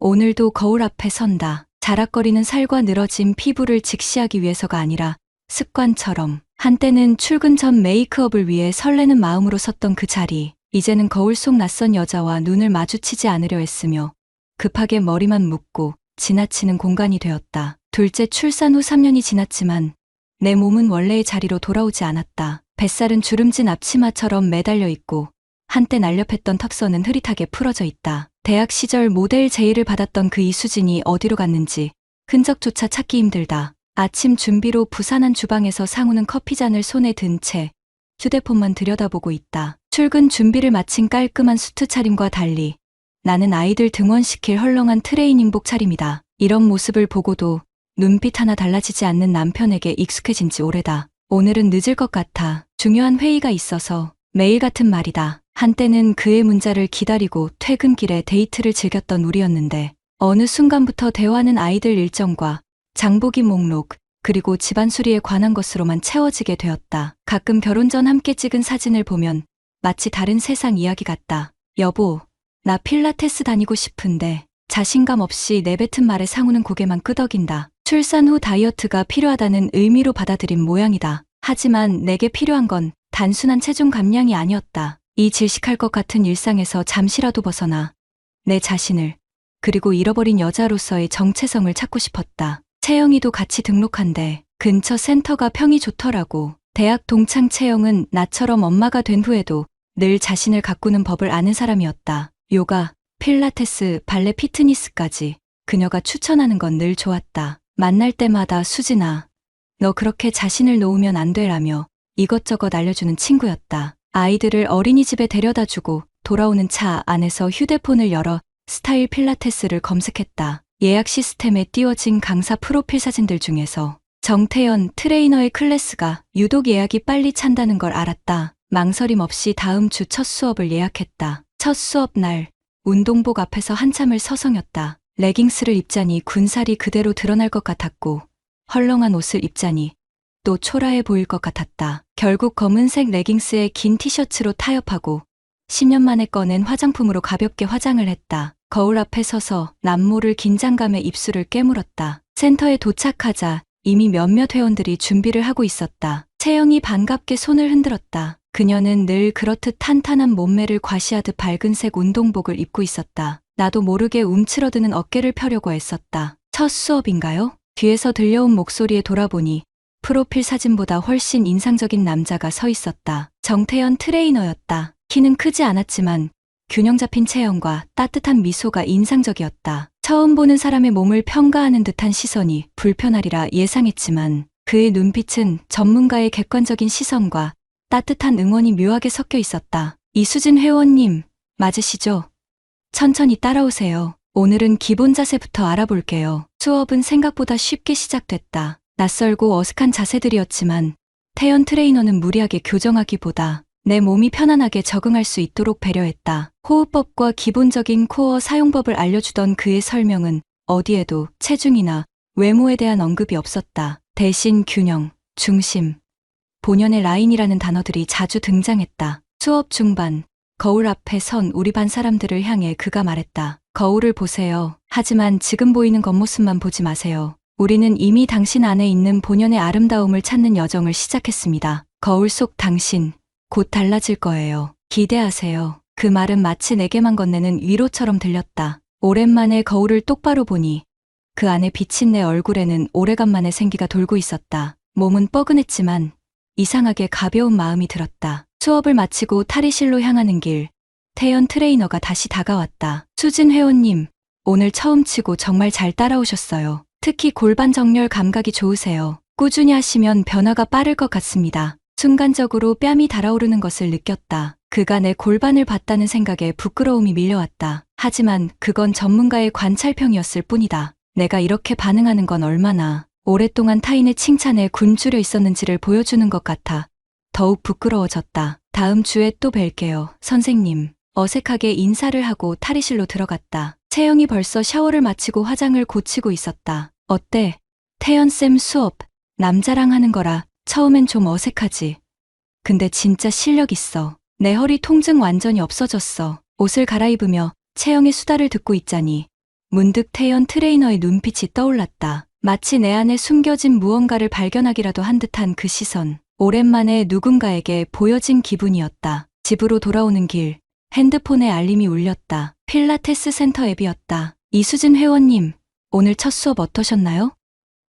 오늘도 거울 앞에 선다. 자락거리는 살과 늘어진 피부를 직시하기 위해서가 아니라 습관처럼. 한때는 출근 전 메이크업을 위해 설레는 마음으로 섰던 그 자리. 이제는 거울 속 낯선 여자와 눈을 마주치지 않으려 했으며 급하게 머리만 묶고 지나치는 공간이 되었다. 둘째 출산 후 3년이 지났지만 내 몸은 원래의 자리로 돌아오지 않았다. 뱃살은 주름진 앞치마처럼 매달려 있고 한때 날렵했던 턱선은 흐릿하게 풀어져 있다. 대학 시절 모델 제의를 받았던 그 이수진이 어디로 갔는지 흔적조차 찾기 힘들다. 아침 준비로 부산한 주방에서 상우는 커피잔을 손에 든 채 휴대폰만 들여다보고 있다. 출근 준비를 마친 깔끔한 수트 차림과 달리 나는 아이들 등원시킬 헐렁한 트레이닝복 차림이다. 이런 모습을 보고도 눈빛 하나 달라지지 않는 남편에게 익숙해진 지 오래다. 오늘은 늦을 것 같아. 중요한 회의가 있어서. 매일 같은 말이다. 한때는 그의 문자를 기다리고 퇴근길에 데이트를 즐겼던 우리였는데 어느 순간부터 대화는 아이들 일정과 장보기 목록 그리고 집안 수리에 관한 것으로만 채워지게 되었다. 가끔 결혼 전 함께 찍은 사진을 보면 마치 다른 세상 이야기 같다. 여보, 나 필라테스 다니고 싶은데. 자신감 없이 내뱉은 말에 상우는 고개만 끄덕인다. 출산 후 다이어트가 필요하다는 의미로 받아들인 모양이다. 하지만 내게 필요한 건 단순한 체중 감량이 아니었다. 이 질식할 것 같은 일상에서 잠시라도 벗어나 내 자신을 그리고 잃어버린 여자로서의 정체성을 찾고 싶었다. 채영이도 같이 등록한대. 근처 센터가 평이 좋더라고. 대학 동창 채영은 나처럼 엄마가 된 후에도 늘 자신을 가꾸는 법을 아는 사람이었다. 요가, 필라테스, 발레, 피트니스까지 그녀가 추천하는 건 늘 좋았다. 만날 때마다 수진아, 너 그렇게 자신을 놓으면 안 돼라며 이것저것 알려주는 친구였다. 아이들을 어린이집에 데려다주고 돌아오는 차 안에서 휴대폰을 열어 스타일 필라테스를 검색했다. 예약 시스템에 띄워진 강사 프로필 사진들 중에서 정태연 트레이너의 클래스가 유독 예약이 빨리 찬다는 걸 알았다. 망설임 없이 다음 주 첫 수업을 예약했다. 첫 수업 날 운동복 앞에서 한참을 서성였다. 레깅스를 입자니 군살이 그대로 드러날 것 같았고 헐렁한 옷을 입자니 또 초라해 보일 것 같았다. 결국 검은색 레깅스에 긴 티셔츠로 타협하고 10년 만에 꺼낸 화장품으로 가볍게 화장을 했다. 거울 앞에 서서 남모를 긴장감에 입술을 깨물었다. 센터에 도착하자 이미 몇몇 회원들이 준비를 하고 있었다. 채영이 반갑게 손을 흔들었다. 그녀는 늘 그렇듯 탄탄한 몸매를 과시하듯 밝은색 운동복을 입고 있었다. 나도 모르게 움츠러드는 어깨를 펴려고 애썼다. 첫 수업인가요? 뒤에서 들려온 목소리에 돌아보니 프로필 사진보다 훨씬 인상적인 남자가 서 있었다. 정태연 트레이너였다. 키는 크지 않았지만 균형 잡힌 체형과 따뜻한 미소가 인상적이었다. 처음 보는 사람의 몸을 평가하는 듯한 시선이 불편하리라 예상했지만 그의 눈빛은 전문가의 객관적인 시선과 따뜻한 응원이 묘하게 섞여 있었다. 이수진 회원님, 맞으시죠? 천천히 따라오세요. 오늘은 기본 자세부터 알아볼게요. 수업은 생각보다 쉽게 시작됐다. 낯설고 어색한 자세들이었지만 태연 트레이너는 무리하게 교정하기보다 내 몸이 편안하게 적응할 수 있도록 배려했다. 호흡법과 기본적인 코어 사용법을 알려주던 그의 설명은 어디에도 체중이나 외모에 대한 언급이 없었다. 대신 균형, 중심, 본연의 라인이라는 단어들이 자주 등장했다. 수업 중반, 거울 앞에 선 우리 반 사람들을 향해 그가 말했다. 거울을 보세요. 하지만 지금 보이는 겉모습만 보지 마세요. 우리는 이미 당신 안에 있는 본연의 아름다움을 찾는 여정을 시작했습니다. 거울 속 당신, 곧 달라질 거예요. 기대하세요. 그 말은 마치 내게만 건네는 위로처럼 들렸다. 오랜만에 거울을 똑바로 보니 그 안에 비친 내 얼굴에는 오래간만에 생기가 돌고 있었다. 몸은 뻐근했지만 이상하게 가벼운 마음이 들었다. 수업을 마치고 탈의실로 향하는 길, 태연 트레이너가 다시 다가왔다. 수진 회원님, 오늘 처음 치고 정말 잘 따라오셨어요. 특히 골반 정렬 감각이 좋으세요. 꾸준히 하시면 변화가 빠를 것 같습니다. 순간적으로 뺨이 달아오르는 것을 느꼈다. 그가 내 골반을 봤다는 생각에 부끄러움이 밀려왔다. 하지만 그건 전문가의 관찰평이었을 뿐이다. 내가 이렇게 반응하는 건 얼마나 오랫동안 타인의 칭찬에 굶주려 있었는지를 보여주는 것 같아 더욱 부끄러워졌다. 다음 주에 또 뵐게요, 선생님. 어색하게 인사를 하고 탈의실로 들어갔다. 채영이 벌써 샤워를 마치고 화장을 고치고 있었다. 어때? 태연쌤 수업, 남자랑 하는 거라 처음엔 좀 어색하지. 근데 진짜 실력 있어. 내 허리 통증 완전히 없어졌어. 옷을 갈아입으며 채영의 수다를 듣고 있자니 문득 태연 트레이너의 눈빛이 떠올랐다. 마치 내 안에 숨겨진 무언가를 발견하기라도 한 듯한 그 시선. 오랜만에 누군가에게 보여진 기분이었다. 집으로 돌아오는 길, 핸드폰에 알림이 울렸다. 필라테스 센터 앱이었다. 이수진 회원님, 오늘 첫 수업 어떠셨나요?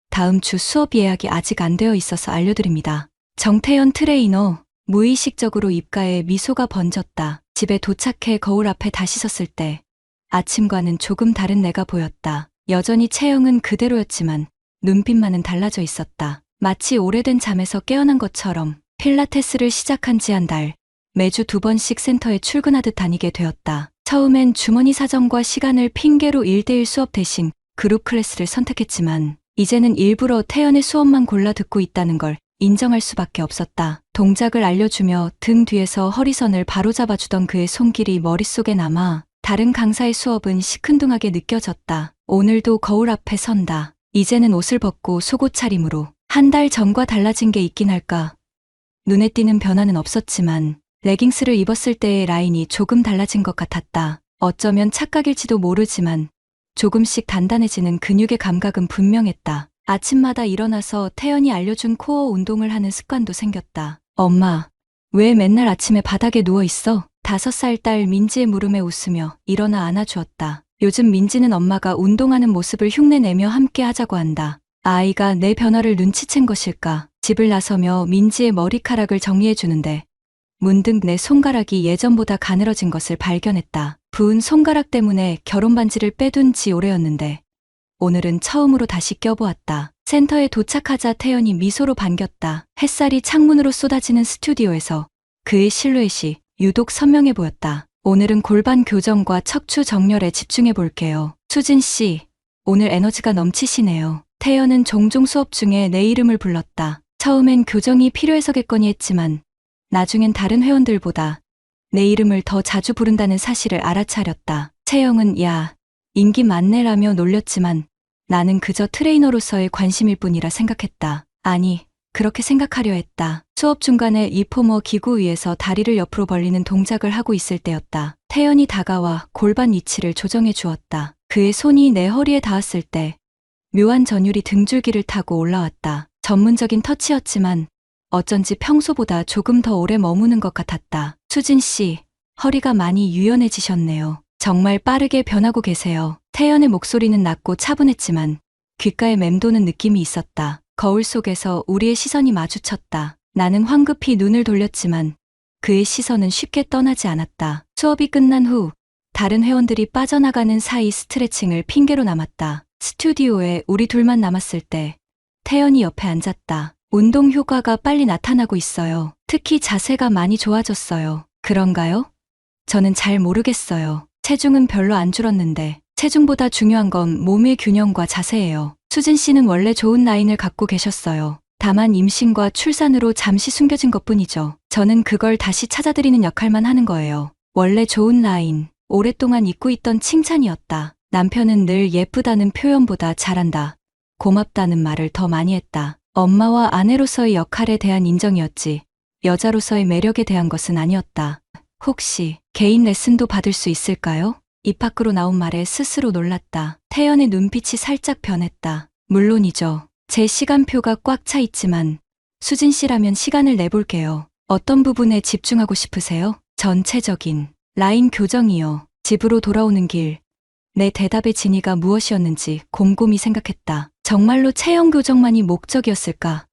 다음 주 수업 예약이 아직 안 되어 있어서 알려드립니다. 정태연 트레이너. 무의식적으로 입가에 미소가 번졌다. 집에 도착해 거울 앞에 다시 섰을 때 아침과는 조금 다른 내가 보였다. 여전히 체형은 그대로였지만 눈빛만은 달라져 있었다. 마치 오래된 잠에서 깨어난 것처럼. 필라테스를 시작한 지 한 달, 매주 2번씩 센터에 출근하듯 다니게 되었다. 처음엔 주머니 사정과 시간을 핑계로 1대1 수업 대신 그룹 클래스를 선택했지만 이제는 일부러 태연의 수업만 골라 듣고 있다는 걸 인정할 수밖에 없었다. 동작을 알려주며 등 뒤에서 허리선을 바로잡아주던 그의 손길이 머릿속에 남아 다른 강사의 수업은 시큰둥하게 느껴졌다. 오늘도 거울 앞에 선다. 이제는 옷을 벗고 속옷 차림으로. 한 달 전과 달라진 게 있긴 할까? 눈에 띄는 변화는 없었지만 레깅스를 입었을 때의 라인이 조금 달라진 것 같았다. 어쩌면 착각일지도 모르지만 조금씩 단단해지는 근육의 감각은 분명했다. 아침마다 일어나서 태연이 알려준 코어 운동을 하는 습관도 생겼다. 엄마, 왜 맨날 아침에 바닥에 누워 있어? 5살 딸 민지의 물음에 웃으며 일어나 안아주었다. 요즘 민지는 엄마가 운동하는 모습을 흉내내며 함께 하자고 한다. 아이가 내 변화를 눈치챈 것일까? 집을 나서며 민지의 머리카락을 정리해주는데 문득 내 손가락이 예전보다 가늘어진 것을 발견했다. 부은 손가락 때문에 결혼 반지를 빼둔 지 오래였는데 오늘은 처음으로 다시 껴보았다. 센터에 도착하자 태연이 미소로 반겼다. 햇살이 창문으로 쏟아지는 스튜디오에서 그의 실루엣이 유독 선명해 보였다. 오늘은 골반 교정과 척추 정렬에 집중해 볼게요. 수진 씨, 오늘 에너지가 넘치시네요. 태연은 종종 수업 중에 내 이름을 불렀다. 처음엔 교정이 필요해서겠거니 했지만 나중엔 다른 회원들보다 내 이름을 더 자주 부른다는 사실을 알아차렸다. 채영은 야, 인기 많네라며 놀렸지만 나는 그저 트레이너로서의 관심일 뿐이라 생각했다. 아니, 그렇게 생각하려 했다. 수업 중간에 리포머 기구 위에서 다리를 옆으로 벌리는 동작을 하고 있을 때였다. 태연이 다가와 골반 위치를 조정해 주었다. 그의 손이 내 허리에 닿았을 때 묘한 전율이 등줄기를 타고 올라왔다. 전문적인 터치였지만 어쩐지 평소보다 조금 더 오래 머무는 것 같았다. 수진 씨, 허리가 많이 유연해지셨네요. 정말 빠르게 변하고 계세요. 태연의 목소리는 낮고 차분했지만 귓가에 맴도는 느낌이 있었다. 거울 속에서 우리의 시선이 마주쳤다. 나는 황급히 눈을 돌렸지만 그의 시선은 쉽게 떠나지 않았다. 수업이 끝난 후 다른 회원들이 빠져나가는 사이 스트레칭을 핑계로 남았다. 스튜디오에 우리 둘만 남았을 때 태연이 옆에 앉았다. 운동 효과가 빨리 나타나고 있어요. 특히 자세가 많이 좋아졌어요. 그런가요? 저는 잘 모르겠어요. 체중은 별로 안 줄었는데 체중보다 중요한 건 몸의 균형과 자세예요. 수진 씨는 원래 좋은 라인을 갖고 계셨어요. 다만 임신과 출산으로 잠시 숨겨진 것뿐이죠. 저는 그걸 다시 찾아드리는 역할만 하는 거예요. 원래 좋은 라인, 오랫동안 잊고 있던 칭찬이었다. 남편은 늘 예쁘다는 표현보다 잘한다, 고맙다는 말을 더 많이 했다. 엄마와 아내로서의 역할에 대한 인정이었지 여자로서의 매력에 대한 것은 아니었다. 혹시 개인 레슨도 받을 수 있을까요? 입 밖으로 나온 말에 스스로 놀랐다. 태연의 눈빛이 살짝 변했다. 물론이죠. 제 시간표가 꽉 차 있지만 수진 씨라면 시간을 내볼게요. 어떤 부분에 집중하고 싶으세요? 전체적인 라인 교정이요. 집으로 돌아오는 길, 내 대답의 진위가 무엇이었는지 곰곰이 생각했다. 정말로 체형 교정만이 목적이었을까?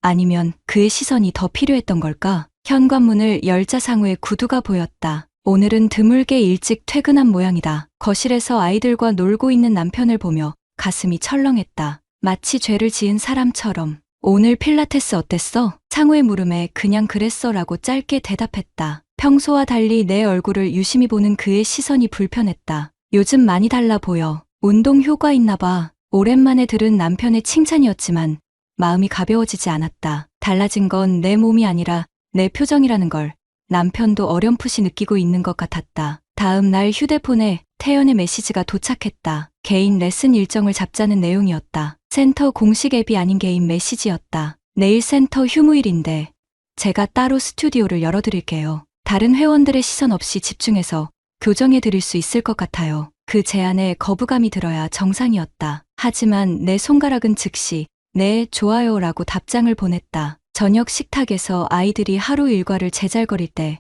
아니면 그의 시선이 더 필요했던 걸까? 현관문을 열자 상우의 구두가 보였다. 오늘은 드물게 일찍 퇴근한 모양이다. 거실에서 아이들과 놀고 있는 남편을 보며 가슴이 철렁했다. 마치 죄를 지은 사람처럼. 오늘 필라테스 어땠어? 상우의 물음에 그냥 그랬어 라고 짧게 대답했다. 평소와 달리 내 얼굴을 유심히 보는 그의 시선이 불편했다. 요즘 많이 달라 보여. 운동 효과 있나 봐. 오랜만에 들은 남편의 칭찬이었지만 마음이 가벼워지지 않았다. 달라진 건 내 몸이 아니라 내 표정이라는 걸 남편도 어렴풋이 느끼고 있는 것 같았다. 다음 날 휴대폰에 태연의 메시지가 도착했다. 개인 레슨 일정을 잡자는 내용이었다. 센터 공식 앱이 아닌 개인 메시지였다. 내일 센터 휴무일인데 제가 따로 스튜디오를 열어드릴게요. 다른 회원들의 시선 없이 집중해서 교정해 드릴 수 있을 것 같아요. 그 제안에 거부감이 들어야 정상이었다. 하지만 내 손가락은 즉시 네, 좋아요라고 답장을 보냈다. 저녁 식탁에서 아이들이 하루 일과를 제잘거릴 때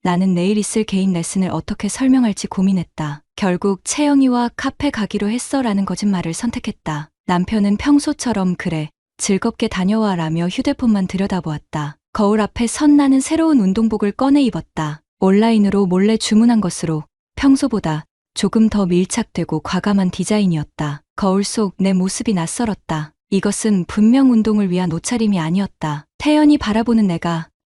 나는 내일 있을 개인 레슨을 어떻게 설명할지 고민했다. 결국 채영이와 카페 가기로 했어라는 거짓말을 선택했다. 남편은 평소처럼 그래, 즐겁게 다녀와라며 휴대폰만 들여다보았다. 거울 앞에 선 나는 새로운 운동복을 꺼내 입었다. 온라인으로 몰래 주문한 것으로 평소보다 조금 더 밀착되고 과감한 디자인이었다. 거울 속 내 모습이 낯설었다. 이것은 분명 운동을 위한 옷차림이 아니었다. 태연이 바라보는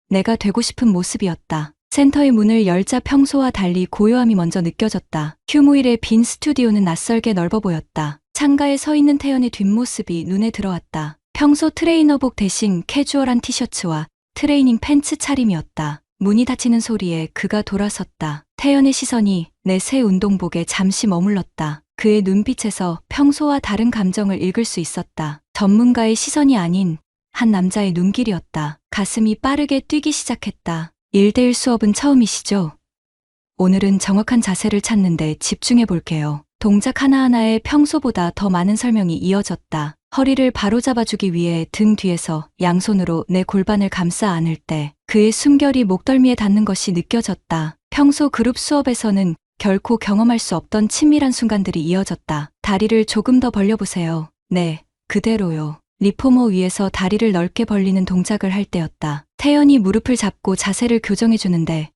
내가 되고 싶은 모습이었다. 센터의 문을 열자 평소와 달리 고요함이 먼저 느껴졌다. 휴무일의 빈 스튜디오는 낯설게 넓어 보였다. 창가에 서 있는 태연의 뒷모습이 눈에 들어왔다. 평소 트레이너복 대신 캐주얼한 티셔츠와 트레이닝 팬츠 차림이었다. 문이 닫히는 소리에 그가 돌아섰다. 태연의 시선이 내 새 운동복에 잠시 머물렀다. 그의 눈빛에서 평소와 다른 감정을 읽을 수 있었다. 전문가의 시선이 아닌 한 남자의 눈길이었다. 가슴이 빠르게 뛰기 시작했다. 1대1 수업은 처음이시죠? 오늘은 정확한 자세를 찾는데 집중해 볼게요. 동작 하나하나에 평소보다 더 많은 설명이 이어졌다. 허리를 바로잡아주기 위해 등 뒤에서 양손으로 내 골반을 감싸 안을 때 그의 숨결이 목덜미에 닿는 것이 느껴졌다. 평소 그룹 수업에서는 결코 경험할 수 없던 친밀한 순간들이 이어졌다. 다리를 조금 더 벌려보세요. 네, 그대로요. 리포머 위에서 다리를 넓게 벌리는 동작을 할 때였다. 태연이 무릎을 잡고 자세를 교정해주는데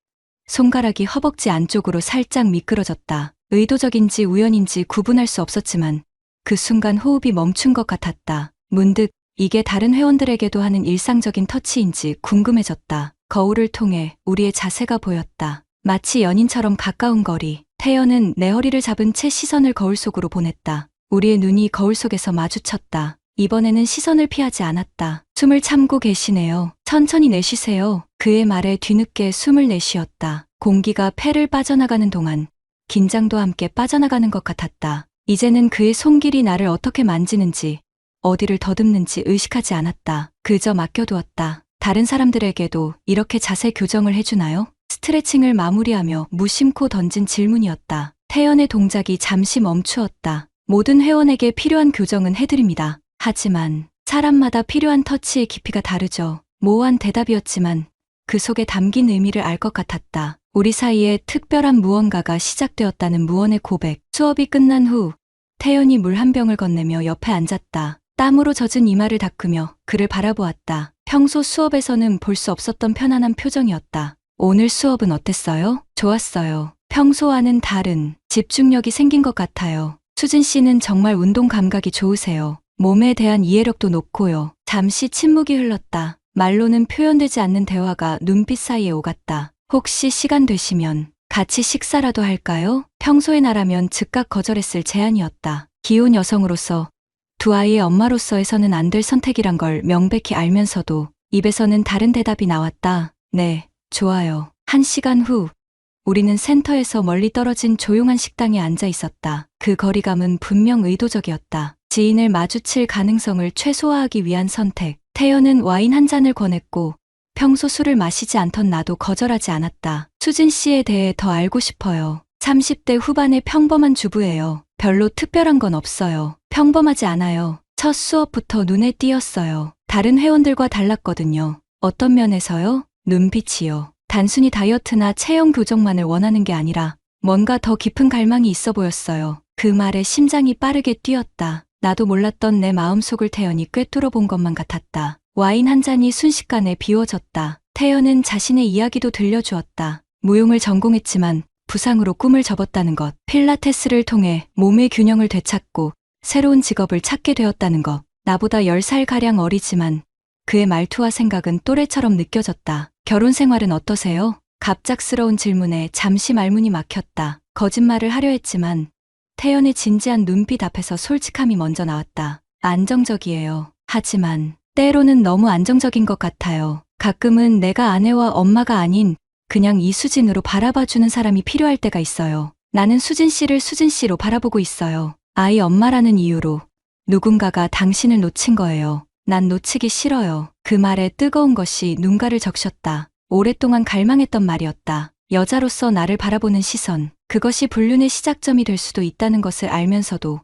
손가락이 허벅지 안쪽으로 살짝 미끄러졌다. 의도적인지 우연인지 구분할 수 없었지만 그 순간 호흡이 멈춘 것 같았다. 문득 이게 다른 회원들에게도 하는 일상적인 터치인지 궁금해졌다. 거울을 통해 우리의 자세가 보였다. 마치 연인처럼 가까운 거리. 태연은 내 허리를 잡은 채 시선을 거울 속으로 보냈다. 우리의 눈이 거울 속에서 마주쳤다. 이번에는 시선을 피하지 않았다. 숨을 참고 계시네요. 천천히 내쉬세요. 그의 말에 뒤늦게 숨을 내쉬었다. 공기가 폐를 빠져나가는 동안 긴장도 함께 빠져나가는 것 같았다. 이제는 그의 손길이 나를 어떻게 만지는지, 어디를 더듬는지 의식하지 않았다. 그저 맡겨두었다. 다른 사람들에게도 이렇게 자세 교정을 해주나요? 스트레칭을 마무리하며 무심코 던진 질문이었다. 태연의 동작이 잠시 멈추었다. 모든 회원에게 필요한 교정은 해드립니다. 하지만 사람마다 필요한 터치의 깊이가 다르죠. 모호한 대답이었지만 그 속에 담긴 의미를 알 것 같았다. 우리 사이에 특별한 무언가가 시작되었다는 무언의 고백. 수업이 끝난 후 태연이 물 한 병을 건네며 옆에 앉았다. 땀으로 젖은 이마를 닦으며 그를 바라보았다. 평소 수업에서는 볼 수 없었던 편안한 표정이었다. 오늘 수업은 어땠어요? 좋았어요. 평소와는 다른 집중력이 생긴 것 같아요. 수진 씨는 정말 운동 감각이 좋으세요. 몸에 대한 이해력도 높고요. 잠시 침묵이 흘렀다. 말로는 표현되지 않는 대화가 눈빛 사이에 오갔다. 혹시 시간 되시면 같이 식사라도 할까요? 평소의 나라면 즉각 거절했을 제안이었다. 기혼 여성으로서 두 아이의 엄마로서에서는 안 될 선택이란 걸 명백히 알면서도 입에서는 다른 대답이 나왔다. 네, 좋아요. 1시간 후 우리는 센터에서 멀리 떨어진 조용한 식당에 앉아 있었다. 그 거리감은 분명 의도적이었다. 지인을 마주칠 가능성을 최소화하기 위한 선택. 태연은 와인 한 잔을 권했고 평소 술을 마시지 않던 나도 거절하지 않았다. 수진 씨에 대해 더 알고 싶어요. 30대 후반의 평범한 주부예요. 별로 특별한 건 없어요. 평범하지 않아요. 첫 수업부터 눈에 띄었어요. 다른 회원들과 달랐거든요. 어떤 면에서요? 눈빛이요. 단순히 다이어트나 체형 교정만을 원하는 게 아니라 뭔가 더 깊은 갈망이 있어 보였어요. 그 말에 심장이 빠르게 뛰었다. 나도 몰랐던 내 마음속을 태연이 꿰뚫어 본 것만 같았다. 와인 한 잔이 순식간에 비워졌다. 태연은 자신의 이야기도 들려주었다. 무용을 전공했지만 부상으로 꿈을 접었다는 것, 필라테스를 통해 몸의 균형을 되찾고 새로운 직업을 찾게 되었다는 것. 나보다 10살가량 어리지만 그의 말투와 생각은 또래처럼 느껴졌다. 결혼 생활은 어떠세요? 갑작스러운 질문에 잠시 말문이 막혔다. 거짓말을 하려 했지만 태연의 진지한 눈빛 앞에서 솔직함이 먼저 나왔다. 안정적이에요. 하지만 때로는 너무 안정적인 것 같아요. 가끔은 내가 아내와 엄마가 아닌 그냥 이수진으로 바라봐주는 사람이 필요할 때가 있어요. 나는 수진 씨를 수진 씨로 바라보고 있어요. 아이 엄마라는 이유로 누군가가 당신을 놓친 거예요. 난 놓치기 싫어요. 그 말에 뜨거운 것이 눈가를 적셨다. 오랫동안 갈망했던 말이었다. 여자로서 나를 바라보는 시선. 그것이 불륜의 시작점이 될 수도 있다는 것을 알면서도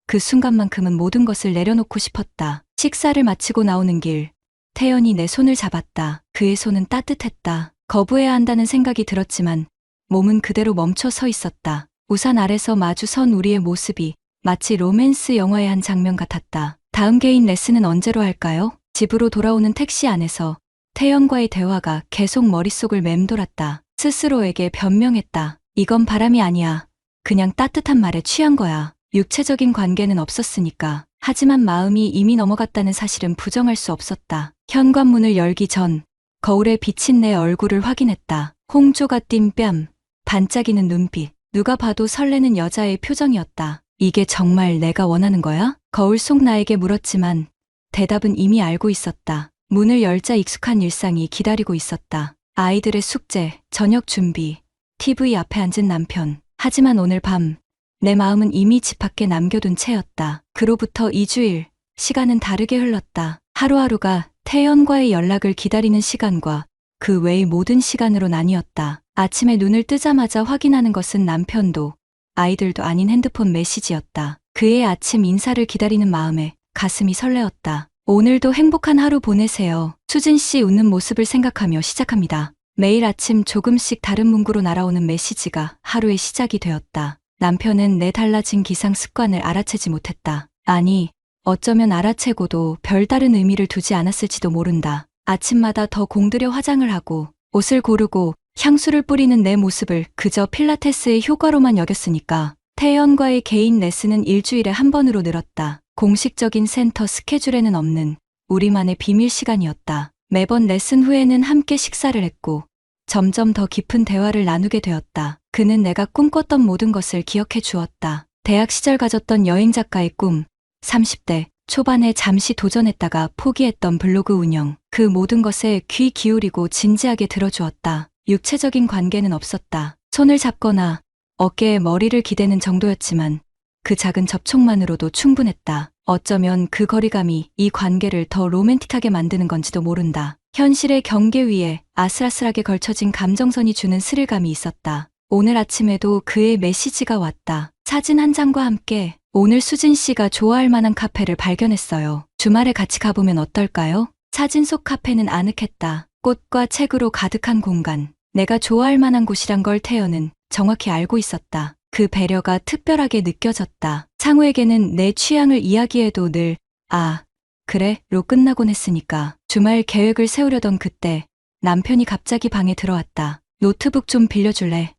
그 순간만큼은 모든 것을 내려놓고 싶었다. 식사를 마치고 나오는 길, 태연이 내 손을 잡았다. 그의 손은 따뜻했다. 거부해야 한다는 생각이 들었지만 몸은 그대로 멈춰 서 있었다. 우산 아래서 마주 선 우리의 모습이 마치 로맨스 영화의 한 장면 같았다. 다음 개인 레슨은 언제로 할까요? 집으로 돌아오는 택시 안에서 태연과의 대화가 계속 머릿속을 맴돌았다. 스스로에게 변명했다. 이건 바람이 아니야. 그냥 따뜻한 말에 취한 거야. 육체적인 관계는 없었으니까. 하지만 마음이 이미 넘어갔다는 사실은 부정할 수 없었다. 현관문을 열기 전 거울에 비친 내 얼굴을 확인했다. 홍조가 띈 뺨, 반짝이는 눈빛, 누가 봐도 설레는 여자의 표정이었다. 이게 정말 내가 원하는 거야? 거울 속 나에게 물었지만 대답은 이미 알고 있었다. 문을 열자 익숙한 일상이 기다리고 있었다. 아이들의 숙제, 저녁 준비, TV 앞에 앉은 남편. 하지만 오늘 밤 내 마음은 이미 집 밖에 남겨둔 채였다. 그로부터 2주일, 시간은 다르게 흘렀다. 하루하루가 태연과의 연락을 기다리는 시간과 그 외의 모든 시간으로 나뉘었다. 아침에 눈을 뜨자마자 확인하는 것은 남편도 아이들도 아닌 핸드폰 메시지였다. 그의 아침 인사를 기다리는 마음에 가슴이 설레었다. 오늘도 행복한 하루 보내세요. 수진 씨 웃는 모습을 생각하며 시작합니다. 매일 아침 조금씩 다른 문구로 날아오는 메시지가 하루의 시작이 되었다. 남편은 내 달라진 기상 습관을 알아채지 못했다. 아니, 어쩌면 알아채고도 별다른 의미를 두지 않았을지도 모른다. 아침마다 더 공들여 화장을 하고 옷을 고르고 향수를 뿌리는 내 모습을 그저 필라테스의 효과로만 여겼으니까. 태연과의 개인 레슨은 일주일에 한 번으로 늘었다. 공식적인 센터 스케줄에는 없는 우리만의 비밀 시간이었다. 매번 레슨 후에는 함께 식사를 했고 점점 더 깊은 대화를 나누게 되었다. 그는 내가 꿈꿨던 모든 것을 기억해 주었다. 대학 시절 가졌던 여행 작가의 꿈, 30대 초반에 잠시 도전했다가 포기했던 블로그 운영, 그 모든 것에 귀 기울이고 진지하게 들어주었다. 육체적인 관계는 없었다. 손을 잡거나 어깨에 머리를 기대는 정도였지만 그 작은 접촉만으로도 충분했다. 어쩌면 그 거리감이 이 관계를 더 로맨틱하게 만드는 건지도 모른다. 현실의 경계 위에 아슬아슬하게 걸쳐진 감정선이 주는 스릴감이 있었다. 오늘 아침에도 그의 메시지가 왔다. 사진 한 장과 함께 오늘 수진 씨가 좋아할 만한 카페를 발견했어요. 주말에 같이 가보면 어떨까요? 사진 속 카페는 아늑했다. 꽃과 책으로 가득한 공간. 내가 좋아할 만한 곳이란 걸 태연은 정확히 알고 있었다. 그 배려가 특별하게 느껴졌다. 상우에게는 내 취향을 이야기해도 늘 아, 그래? 로 끝나곤 했으니까. 주말 계획을 세우려던 그때 남편이 갑자기 방에 들어왔다. 노트북 좀 빌려줄래?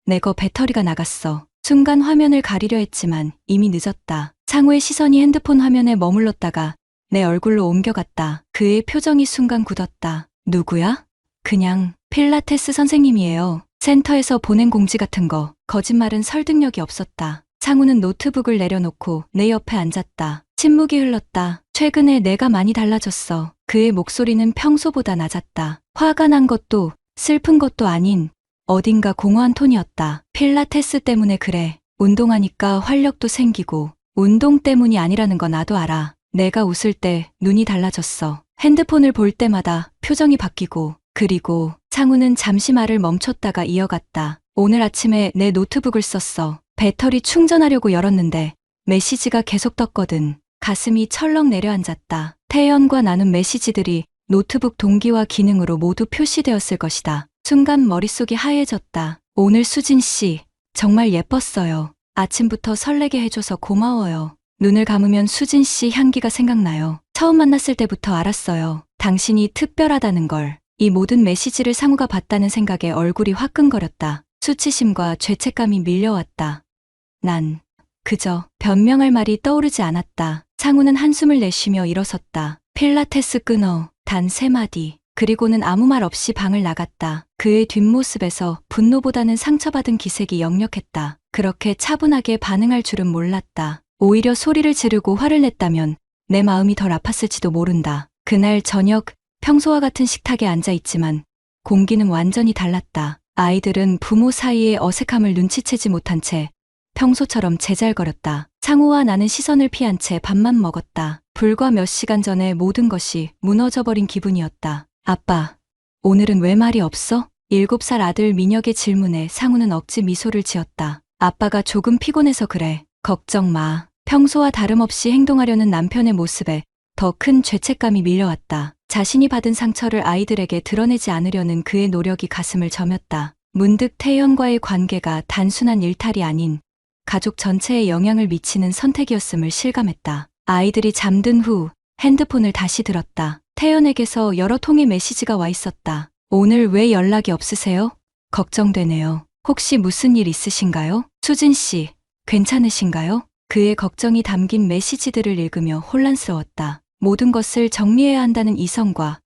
내 거 배터리가 나갔어. 순간 화면을 가리려 했지만 이미 늦었다. 상우의 시선이 핸드폰 화면에 머물렀다가 내 얼굴로 옮겨갔다. 그의 표정이 순간 굳었다. 누구야? 그냥 필라테스 선생님이에요. 센터에서 보낸 공지 같은 거. 거짓말은 설득력이 없었다. 상우는 노트북을 내려놓고 내 옆에 앉았다. 침묵이 흘렀다. 최근에 내가 많이 달라졌어. 그의 목소리는 평소보다 낮았다. 화가 난 것도 슬픈 것도 아닌 어딘가 공허한 톤이었다. 필라테스 때문에 그래. 운동하니까 활력도 생기고 운동 때문이 아니라는 거 나도 알아. 내가 웃을 때 눈이 달라졌어. 핸드폰을 볼 때마다 표정이 바뀌고 그리고 상우는 잠시 말을 멈췄다가 이어갔다. 오늘 아침에 내 노트북을 썼어. 배터리 충전하려고 열었는데 메시지가 계속 떴거든. 가슴이 철렁 내려앉았다. 태연과 나눈 메시지들이 노트북 동기화 기능으로 모두 표시되었을 것이다. 순간 머릿속이 하얘졌다. 오늘 수진 씨, 정말 예뻤어요. 아침부터 설레게 해줘서 고마워요. 눈을 감으면 수진 씨 향기가 생각나요. 처음 만났을 때부터 알았어요. 당신이 특별하다는 걸. 이 모든 메시지를 상우가 봤다는 생각에 얼굴이 화끈거렸다. 수치심과 죄책감이 밀려왔다. 난 그저 변명할 말이 떠오르지 않았다. 상우는 한숨을 내쉬며 일어섰다. 필라테스 끊어. 단 3마디. 그리고는 아무 말 없이 방을 나갔다. 그의 뒷모습에서 분노보다는 상처받은 기색이 역력했다. 그렇게 차분하게 반응할 줄은 몰랐다. 오히려 소리를 지르고 화를 냈다면 내 마음이 덜 아팠을지도 모른다. 그날 저녁 평소와 같은 식탁에 앉아 있지만 공기는 완전히 달랐다. 아이들은 부모 사이의 어색함을 눈치채지 못한 채 평소처럼 제잘거렸다. 상우와 나는 시선을 피한 채 밥만 먹었다. 불과 몇 시간 전에 모든 것이 무너져버린 기분이었다. 아빠, 오늘은 왜 말이 없어? 7살 아들 민혁의 질문에 상우는 억지 미소를 지었다. 아빠가 조금 피곤해서 그래. 걱정 마. 평소와 다름없이 행동하려는 남편의 모습에 더 큰 죄책감이 밀려왔다. 자신이 받은 상처를 아이들에게 드러내지 않으려는 그의 노력이 가슴을 저몄다. 문득 태연과의 관계가 단순한 일탈이 아닌 가족 전체에 영향을 미치는 선택이었음을 실감했다. 아이들이 잠든 후 핸드폰을 다시 들었다. 태연에게서 여러 통의 메시지가 와 있었다. 오늘 왜 연락이 없으세요? 걱정되네요. 혹시 무슨 일 있으신가요? 수진 씨, 괜찮으신가요? 그의 걱정이 담긴 메시지들을 읽으며 혼란스러웠다. 모든 것을 정리해야 한다는 이성과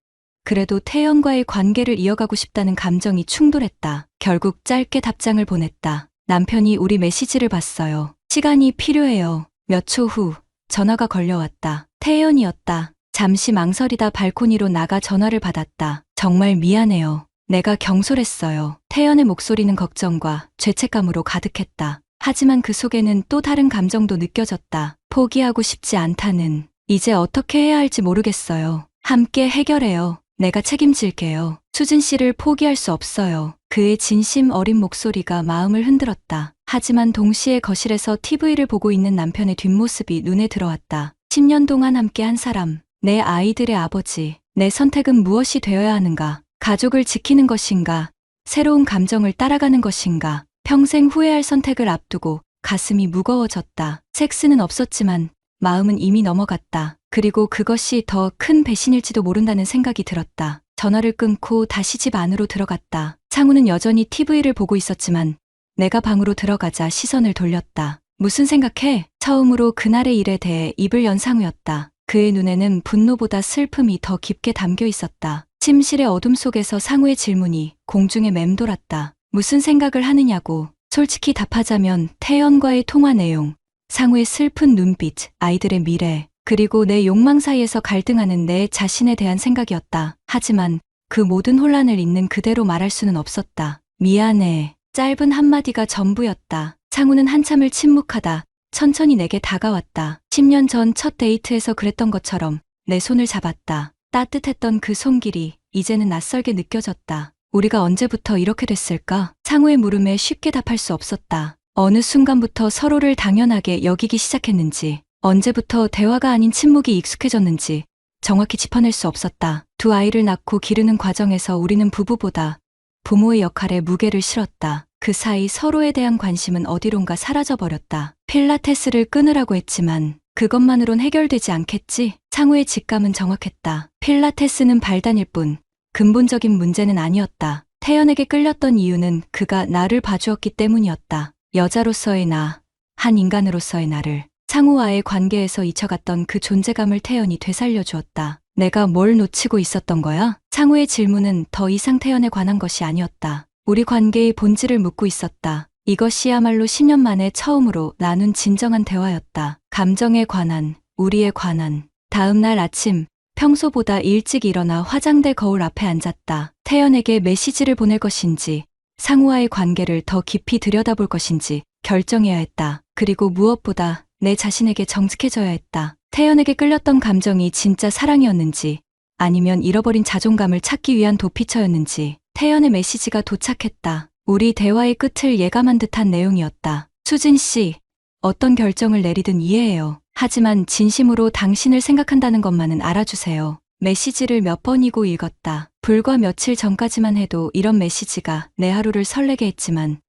그래도 태연과의 관계를 이어가고 싶다는 감정이 충돌했다. 결국 짧게 답장을 보냈다. 남편이 우리 메시지를 봤어요. 시간이 필요해요. 몇 초 후 전화가 걸려왔다. 태연이었다. 잠시 망설이다 발코니로 나가 전화를 받았다. 정말 미안해요. 내가 경솔했어요. 태연의 목소리는 걱정과 죄책감으로 가득했다. 하지만 그 속에는 또 다른 감정도 느껴졌다. 포기하고 싶지 않다는. 이제 어떻게 해야 할지 모르겠어요. 함께 해결해요. 내가 책임질게요. 수진 씨를 포기할 수 없어요. 그의 진심 어린 목소리가 마음을 흔들었다. 하지만 동시에 거실에서 TV를 보고 있는 남편의 뒷모습이 눈에 들어왔다. 10년 동안 함께한 사람, 내 아이들의 아버지, 내 선택은 무엇이 되어야 하는가? 가족을 지키는 것인가? 새로운 감정을 따라가는 것인가? 평생 후회할 선택을 앞두고 가슴이 무거워졌다. 섹스는 없었지만 마음은 이미 넘어갔다. 그리고 그것이 더 큰 배신일지도 모른다는 생각이 들었다. 전화를 끊고 다시 집 안으로 들어갔다. 상우는 여전히 TV를 보고 있었지만 내가 방으로 들어가자 시선을 돌렸다. 무슨 생각해? 처음으로 그날의 일에 대해 입을 연 상우였다. 그의 눈에는 분노보다 슬픔이 더 깊게 담겨 있었다. 침실의 어둠 속에서 상우의 질문이 공중에 맴돌았다. 무슨 생각을 하느냐고. 솔직히 답하자면 태연과의 통화 내용, 상우의 슬픈 눈빛, 아이들의 미래, 그리고 내 욕망 사이에서 갈등하는 내 자신에 대한 생각이었다. 하지만 그 모든 혼란을 있는 그대로 말할 수는 없었다. 미안해. 짧은 한마디가 전부였다. 상우는 한참을 침묵하다 천천히 내게 다가왔다. 10년 전 첫 데이트에서 그랬던 것처럼 내 손을 잡았다. 따뜻했던 그 손길이 이제는 낯설게 느껴졌다. 우리가 언제부터 이렇게 됐을까? 상우의 물음에 쉽게 답할 수 없었다. 어느 순간부터 서로를 당연하게 여기기 시작했는지, 언제부터 대화가 아닌 침묵이 익숙해졌는지 정확히 짚어낼 수 없었다. 두 아이를 낳고 기르는 과정에서 우리는 부부보다 부모의 역할에 무게를 실었다. 그 사이 서로에 대한 관심은 어디론가 사라져버렸다. 필라테스를 끊으라고 했지만 그것만으론 해결되지 않겠지? 상우의 직감은 정확했다. 필라테스는 발단일 뿐 근본적인 문제는 아니었다. 태연에게 끌렸던 이유는 그가 나를 봐주었기 때문이었다. 여자로서의 나, 한 인간으로서의 나를. 상우와의 관계에서 잊혀갔던 그 존재감을 태연이 되살려주었다. 내가 뭘 놓치고 있었던 거야? 상우의 질문은 더 이상 태연에 관한 것이 아니었다. 우리 관계의 본질을 묻고 있었다. 이것이야말로 10년 만에 처음으로 나눈 진정한 대화였다. 감정에 관한, 우리에 관한. 다음 날 아침, 평소보다 일찍 일어나 화장대 거울 앞에 앉았다. 태연에게 메시지를 보낼 것인지, 상우와의 관계를 더 깊이 들여다볼 것인지 결정해야 했다. 그리고 무엇보다 내 자신에게 정직해져야 했다. 태연에게 끌렸던 감정이 진짜 사랑이었는지 아니면 잃어버린 자존감을 찾기 위한 도피처였는지. 태연의 메시지가 도착했다. 우리 대화의 끝을 예감한 듯한 내용이었다. 수진 씨, 어떤 결정을 내리든 이해해요. 하지만 진심으로 당신을 생각한다는 것만은 알아주세요. 메시지를 몇 번이고 읽었다. 불과 며칠 전까지만 해도 이런 메시지가 내 하루를 설레게 했지만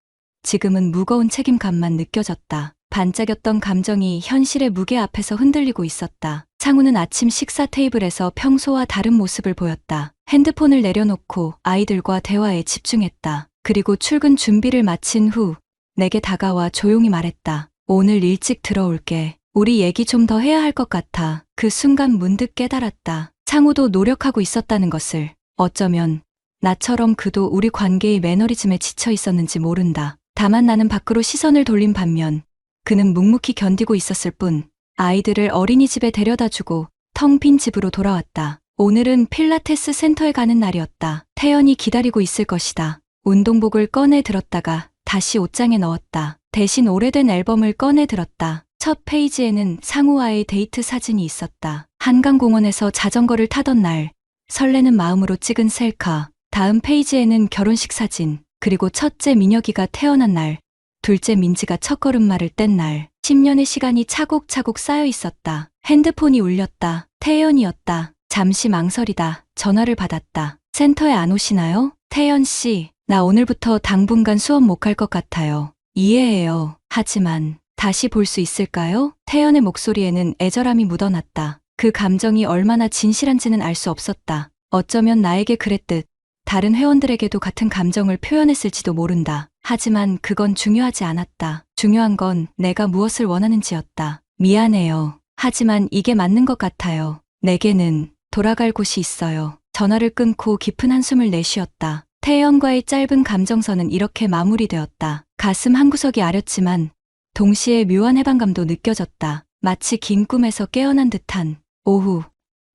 지금은 무거운 책임감만 느껴졌다. 반짝였던 감정이 현실의 무게 앞에서 흔들리고 있었다. 상우는 아침 식사 테이블에서 평소와 다른 모습을 보였다. 핸드폰을 내려놓고 아이들과 대화에 집중했다. 그리고 출근 준비를 마친 후 내게 다가와 조용히 말했다. 오늘 일찍 들어올게. 우리 얘기 좀 더 해야 할 것 같아. 그 순간 문득 깨달았다. 상우도 노력하고 있었다는 것을. 어쩌면 나처럼 그도 우리 관계의 매너리즘에 지쳐 있었는지 모른다. 다만 나는 밖으로 시선을 돌린 반면 그는 묵묵히 견디고 있었을 뿐. 아이들을 어린이집에 데려다주고 텅 빈 집으로 돌아왔다. 오늘은 필라테스 센터에 가는 날이었다. 태연이 기다리고 있을 것이다. 운동복을 꺼내 들었다가 다시 옷장에 넣었다. 대신 오래된 앨범을 꺼내 들었다. 첫 페이지에는 상우와의 데이트 사진이 있었다. 한강공원에서 자전거를 타던 날, 설레는 마음으로 찍은 셀카. 다음 페이지에는 결혼식 사진, 그리고 첫째 민혁이가 태어난 날, 둘째 민지가 첫걸음마를 뗀 날, 10년의 시간이 차곡차곡 쌓여 있었다. 핸드폰이 울렸다. 태연이었다. 잠시 망설이다. 전화를 받았다. 센터에 안 오시나요? 태연 씨, 나 오늘부터 당분간 수업 못 갈 것 같아요. 이해해요. 하지만 다시 볼 수 있을까요? 태연의 목소리에는 애절함이 묻어났다. 그 감정이 얼마나 진실한지는 알 수 없었다. 어쩌면 나에게 그랬듯 다른 회원들에게도 같은 감정을 표현했을지도 모른다. 하지만 그건 중요하지 않았다. 중요한 건 내가 무엇을 원하는지였다. 미안해요. 하지만 이게 맞는 것 같아요. 내게는 돌아갈 곳이 있어요. 전화를 끊고 깊은 한숨을 내쉬었다. 태연과의 짧은 감정선은 이렇게 마무리되었다. 가슴 한구석이 아렸지만 동시에 묘한 해방감도 느껴졌다. 마치 긴 꿈에서 깨어난 듯한 오후.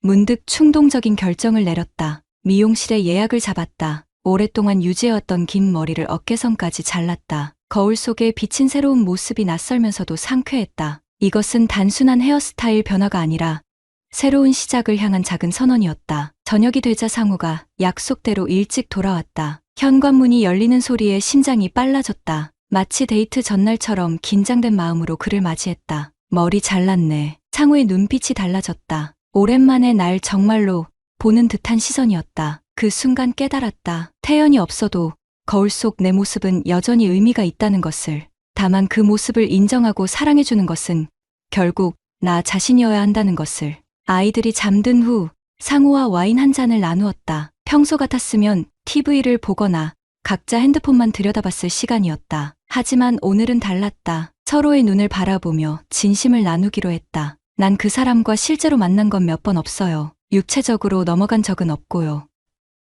문득 충동적인 결정을 내렸다. 미용실에 예약을 잡았다. 오랫동안 유지해왔던 긴 머리를 어깨선까지 잘랐다. 거울 속에 비친 새로운 모습이 낯설면서도 상쾌했다. 이것은 단순한 헤어스타일 변화가 아니라 새로운 시작을 향한 작은 선언이었다. 저녁이 되자 상우가 약속대로 일찍 돌아왔다. 현관문이 열리는 소리에 심장이 빨라졌다. 마치 데이트 전날처럼 긴장된 마음으로 그를 맞이했다. 머리 잘랐네. 상우의 눈빛이 달라졌다. 오랜만에 날 정말로 보는 듯한 시선이었다. 그 순간 깨달았다. 태연이 없어도 거울 속 내 모습은 여전히 의미가 있다는 것을. 다만 그 모습을 인정하고 사랑해주는 것은 결국 나 자신이어야 한다는 것을. 아이들이 잠든 후 상우와 와인 한 잔을 나누었다. 평소 같았으면 TV를 보거나 각자 핸드폰만 들여다봤을 시간이었다. 하지만 오늘은 달랐다. 서로의 눈을 바라보며 진심을 나누기로 했다. 난 그 사람과 실제로 만난 건 몇 번 없어요. 육체적으로 넘어간 적은 없고요.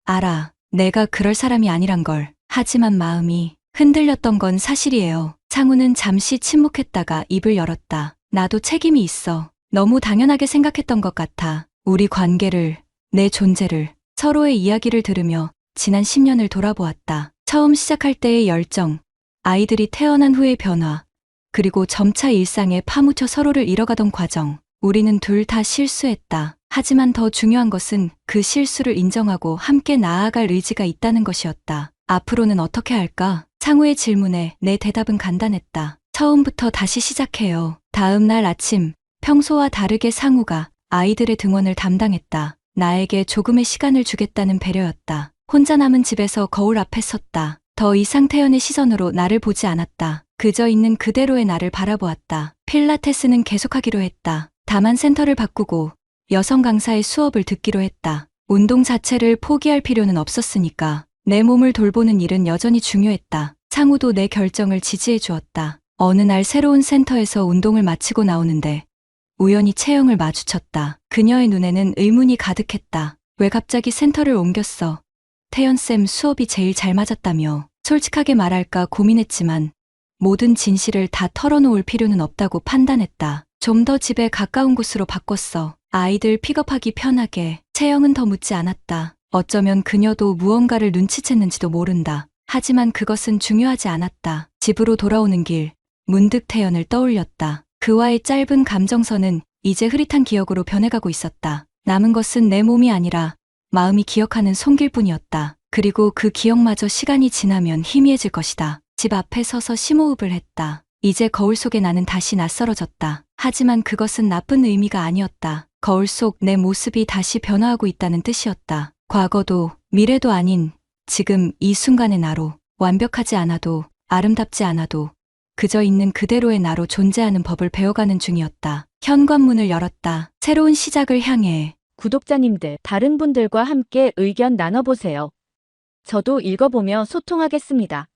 알아. 내가 그럴 사람이 아니란 걸. 하지만 마음이 흔들렸던 건 사실이에요. 상우는 잠시 침묵했다가 입을 열었다. 나도 책임이 있어. 너무 당연하게 생각했던 것 같아. 우리 관계를, 내 존재를, 서로의 이야기를 들으며 지난 10년을 돌아보았다. 처음 시작할 때의 열정, 아이들이 태어난 후의 변화, 그리고 점차 일상에 파묻혀 서로를 잃어가던 과정. 우리는 둘 다 실수했다. 하지만 더 중요한 것은 그 실수를 인정하고 함께 나아갈 의지가 있다는 것이었다. 앞으로는 어떻게 할까? 상우의 질문에 내 대답은 간단했다. 처음부터 다시 시작해요. 다음 날 아침, 평소와 다르게 상우가 아이들의 등원을 담당했다. 나에게 조금의 시간을 주겠다는 배려였다. 혼자 남은 집에서 거울 앞에 섰다. 더 이상 태연의 시선으로 나를 보지 않았다. 그저 있는 그대로의 나를 바라보았다. 필라테스는 계속하기로 했다. 다만 센터를 바꾸고 여성 강사의 수업을 듣기로 했다. 운동 자체를 포기할 필요는 없었으니까. 내 몸을 돌보는 일은 여전히 중요했다. 상우도 내 결정을 지지해 주었다. 어느 날 새로운 센터에서 운동을 마치고 나오는데 우연히 채영을 마주쳤다. 그녀의 눈에는 의문이 가득했다. 왜 갑자기 센터를 옮겼어? 태연쌤 수업이 제일 잘 맞았다며. 솔직하게 말할까 고민했지만 모든 진실을 다 털어놓을 필요는 없다고 판단했다. 좀 더 집에 가까운 곳으로 바꿨어. 아이들 픽업하기 편하게. 채영은 더 묻지 않았다. 어쩌면 그녀도 무언가를 눈치챘는지도 모른다. 하지만 그것은 중요하지 않았다. 집으로 돌아오는 길, 문득 태연을 떠올렸다. 그와의 짧은 감정선은 이제 흐릿한 기억으로 변해가고 있었다. 남은 것은 내 몸이 아니라 마음이 기억하는 손길뿐이었다. 그리고 그 기억마저 시간이 지나면 희미해질 것이다. 집 앞에 서서 심호흡을 했다. 이제 거울 속의 나는 다시 낯설어졌다. 하지만 그것은 나쁜 의미가 아니었다. 거울 속 내 모습이 다시 변화하고 있다는 뜻이었다. 과거도 미래도 아닌 지금 이 순간의 나로, 완벽하지 않아도 아름답지 않아도 그저 있는 그대로의 나로 존재하는 법을 배워가는 중이었다. 현관문을 열었다. 새로운 시작을 향해. 구독자님들, 다른 분들과 함께 의견 나눠보세요. 저도 읽어보며 소통하겠습니다.